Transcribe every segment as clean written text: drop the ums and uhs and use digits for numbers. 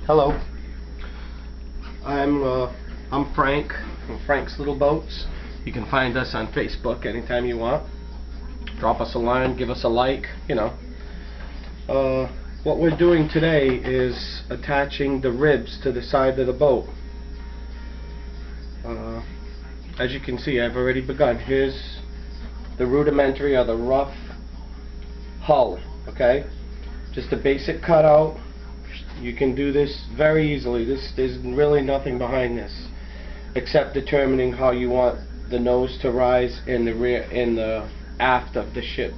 Hello, I'm Frank from Frank's Little Boats. You can find us on Facebook anytime you want. Drop us a line, give us a like, you know. What we're doing today is attaching the ribs to the side of the boat. As you can see, I've already begun. Here's the rudimentary or the rough hull, okay? Just a basic cutout. You can do this very easily. There's really nothing behind this except determining how you want the nose to rise and the rear and the aft of the ship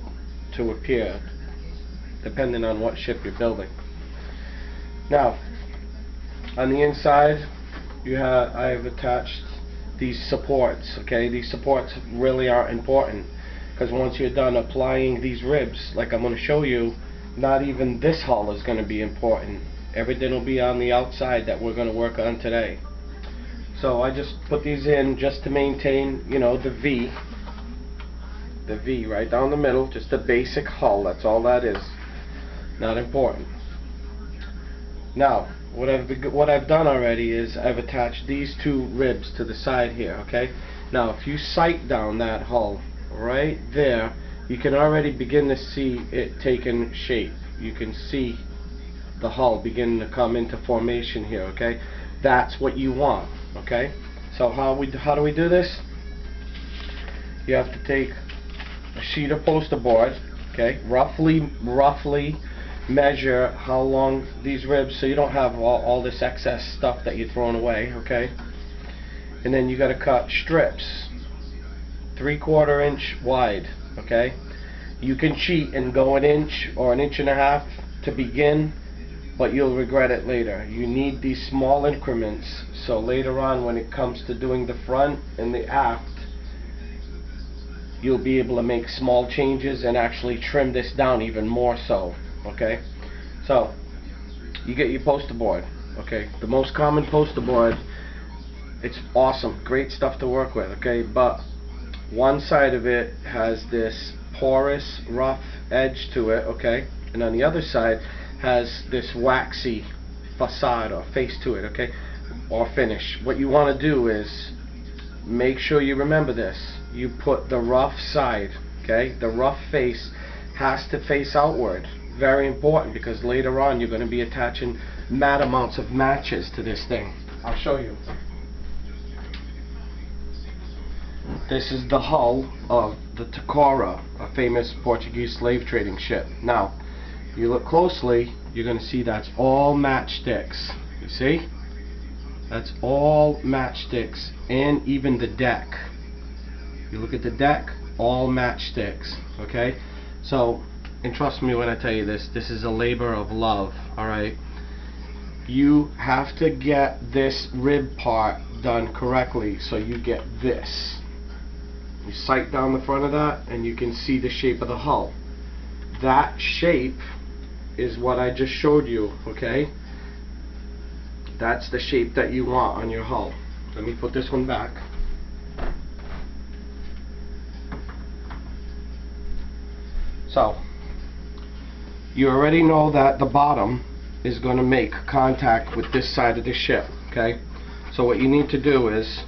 to appear, depending on what ship you're building. Now, on the inside, I have attached these supports. Okay, these supports really are important because once you're done applying these ribs, like I'm going to show you, not even this hull is going to be important. Everything will be on the outside that we're going to work on today. So I just put these in just to maintain, you know, the V right down the middle, just a basic hull. That's all that is. Not important. Now, what I've done already is I've attached these two ribs to the side here. Okay. Now, if you sight down that hull right there, you can already begin to see it taking shape. You can see the hull beginning to come into formation here. Okay, that's what you want. Okay, so how do we do this? You have to take a sheet of posterboard. Okay, roughly measure how long these ribs, so you don't have all this excess stuff that you're throwing away. Okay, and then you got to cut strips 3/4 inch wide. Okay, you can cheat and go 1 inch or 1.5 inches to begin, but you'll regret it later. You need these small increments so later on when it comes to doing the front and the aft, you'll be able to make small changes and actually trim this down even more so. Okay, so you get your poster board. Okay, the most common poster board, it's awesome, great stuff to work with. Okay, but one side of it has this porous rough edge to it, okay, and on the other side has this waxy facade or face to it, okay, or finish. What you want to do is make sure you remember this. You put the rough side, okay, the rough face has to face outward. Very important, because later on you're going to be attaching mad amounts of matches to this thing. I'll show you. This is the hull of the Takora, a famous Portuguese slave trading ship. Now, you look closely, you're going to see that's all matchsticks. You see? That's all matchsticks, and even the deck. You look at the deck, all matchsticks. Okay? So, and trust me when I tell you this, this is a labor of love. Alright? You have to get this rib part done correctly so you get this. You sight down the front of that and you can see the shape of the hull. That shape is what I just showed you, okay? That's the shape that you want on your hull. Let me put this one back. So, you already know that the bottom is going to make contact with this side of the ship, okay? So what you need to do is,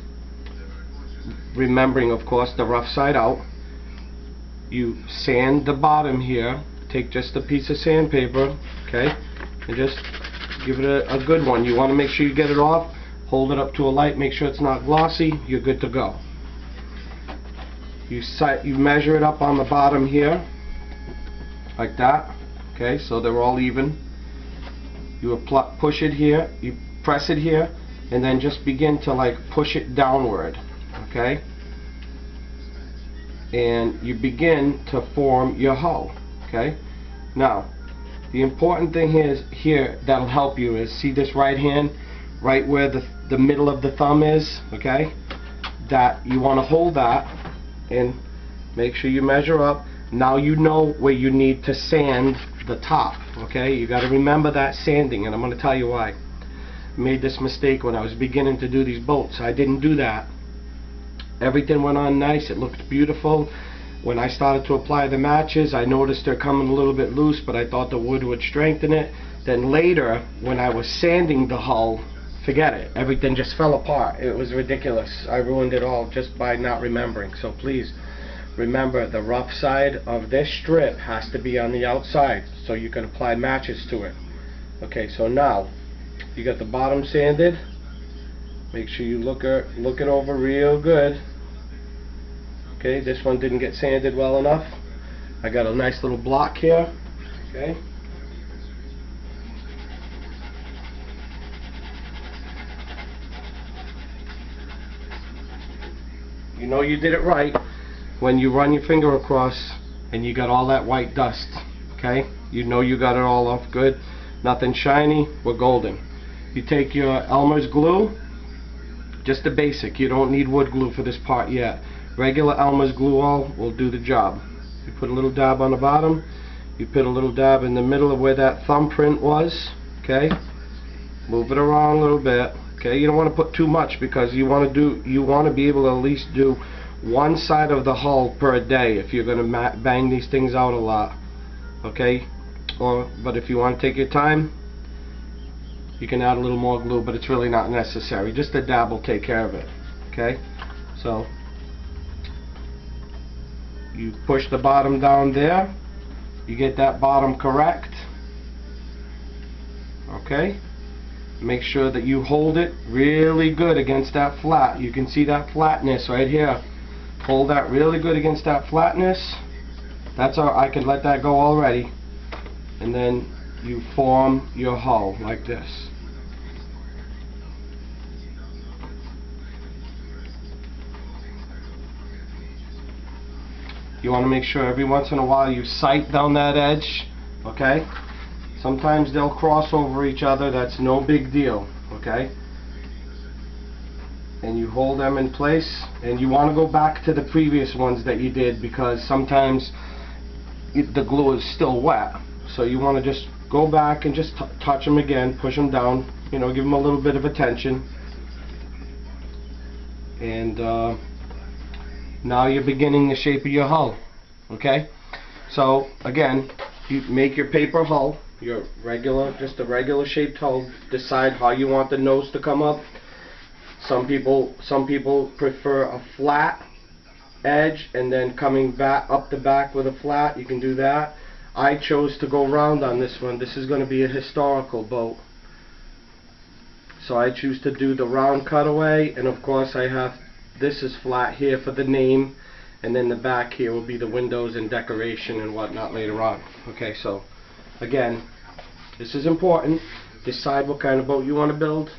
remembering of course the rough side out, you sand the bottom here. Take just a piece of sandpaper, okay, and just give it a good one. You want to make sure you get it off, hold it up to a light, make sure it's not glossy, you're good to go. You measure it up on the bottom here, like that, okay, so they're all even. You push it here, you press it here, and then just begin to like push it downward, okay, and you begin to form your hull. Okay, now the important thing here that'll help you is, see this right hand right where the middle of the thumb is, okay, that you want to hold that and make sure you measure up. Now you know where you need to sand the top. Okay, you got to remember that sanding, and I'm going to tell you why. I made this mistake when I was beginning to do these boats. I didn't do that. Everything went on nice, it looked beautiful. When I started to apply the matches, I noticed they're coming a little bit loose, but I thought the wood would strengthen it. Then later, when I was sanding the hull, forget it. Everything just fell apart. It was ridiculous. I ruined it all just by not remembering. So please remember, the rough side of this strip has to be on the outside so you can apply matches to it. Okay, so now you got the bottom sanded. Make sure you look it over real good. Okay, this one didn't get sanded well enough. I got a nice little block here. Okay. You know you did it right when you run your finger across and you got all that white dust. Okay, you know you got it all off good. Nothing shiny. We're golden. You take your Elmer's glue, just the basic. You don't need wood glue for this part yet. Regular Elmer's glue all will do the job. You put a little dab on the bottom. You put a little dab in the middle of where that thumbprint was. Okay, move it around a little bit. Okay, you don't want to put too much because you want to be able to at least do one side of the hull per day if you're going to bang these things out a lot. Okay, but if you want to take your time, you can add a little more glue, but it's really not necessary. Just a dab will take care of it. Okay, so you push the bottom down there. You get that bottom correct. Okay. Make sure that you hold it really good against that flat. You can see that flatness right here. Hold that really good against that flatness. That's all. I can let that go already. And then you form your hull like this. You want to make sure every once in a while you sight down that edge. Okay? Sometimes they'll cross over each other. That's no big deal. Okay? And you hold them in place, and you want to go back to the previous ones that you did because sometimes the glue is still wet. So you want to just go back and just touch them again, push them down, you know, give them a little bit of attention. And now you're beginning the shape of your hull. Okay? So again, you make your paper hull. Your regular, just a regular shaped hull. Decide how you want the nose to come up. Some people prefer a flat edge and then coming back up the back with a flat. You can do that. I chose to go round on this one. This is going to be a historical boat, so I choose to do the round cutaway. And of course, I have this is flat here for the name, and then the back here will be the windows and decoration and whatnot later on. Okay, so. Again, this is important. Decide what kind of boat you want to build.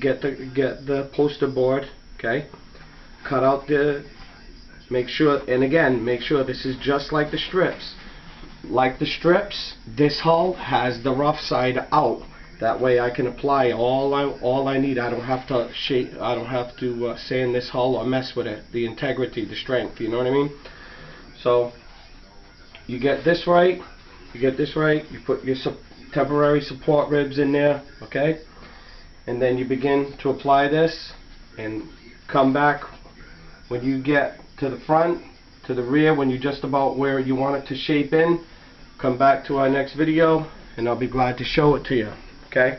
Get the poster board. Okay. Cut out make sure this is just like the strips. Like the strips, this hull has the rough side out. That way I can apply all I need. I don't have to sand this hull or mess with it. The integrity, the strength. You know what I mean? So you get this right. You put your temporary support ribs in there, okay? And then you begin to apply this and come back when you get to the front, to the rear, when you're just about where you want it to shape in. Come back to our next video and I'll be glad to show it to you, okay?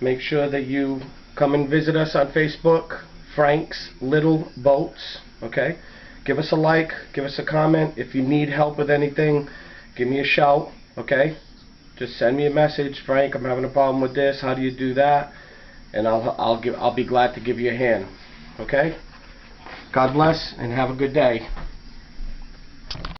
Make sure that you come and visit us on Facebook, Frank's Little Boats, okay? Give us a like, give us a comment. If you need help with anything, give me a shout, okay? Just send me a message, Frank, I'm having a problem with this, how do you do that? And I'll be glad to give you a hand, okay? God bless and have a good day.